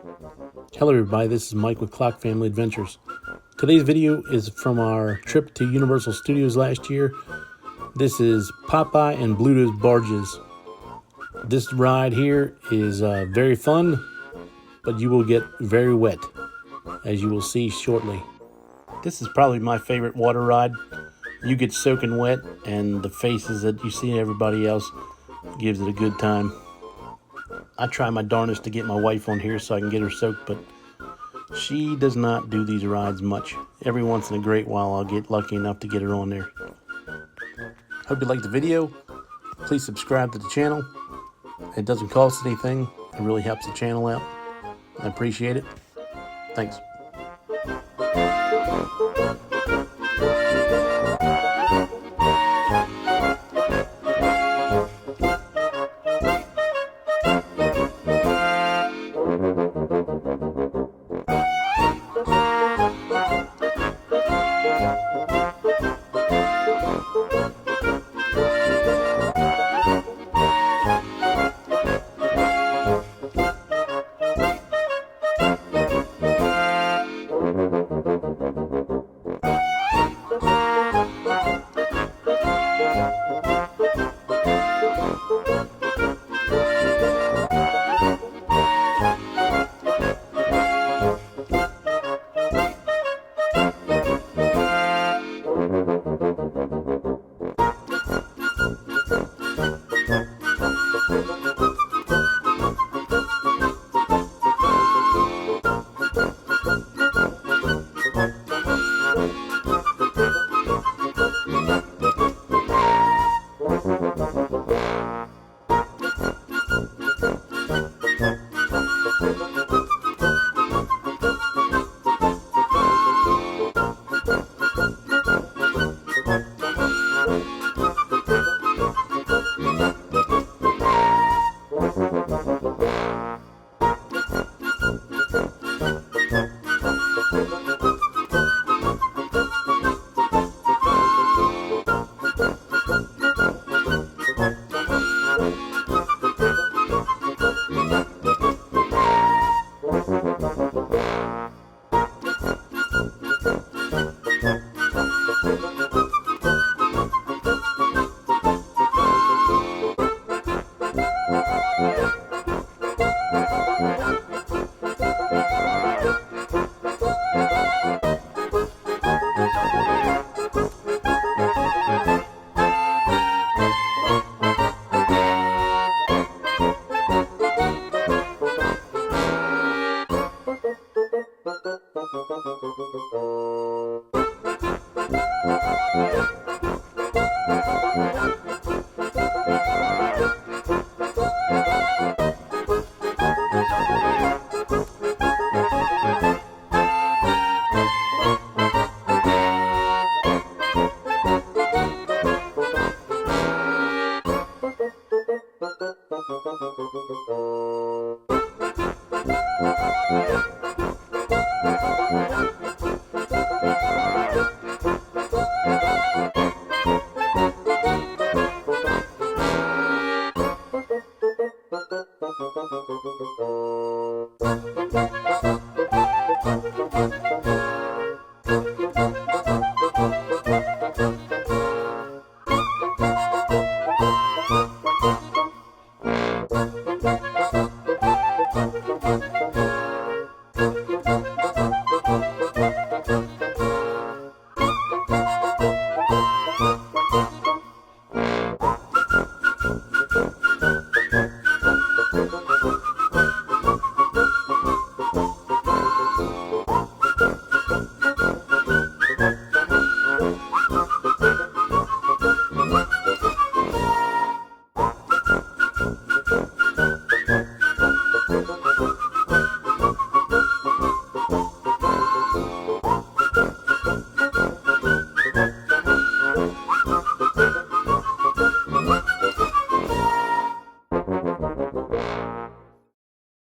Hello everybody, this is Mike with Clock Family Adventures. Today's video is from our trip to Universal Studios last year. This is Popeye and Blutos Barges. This ride here is very fun, but you will get very wet, as you will see shortly. This is probably my favorite water ride. You get soaking wet, and the faces that you see everybody else gives it a good time. I try my darndest to get my wife on here so I can get her soaked, but she does not do these rides much. Every once in a great while, I'll get lucky enough to get her on there. Hope you liked the video. Please subscribe to the channel. It doesn't cost anything. It really helps the channel out. I appreciate it. Thanks.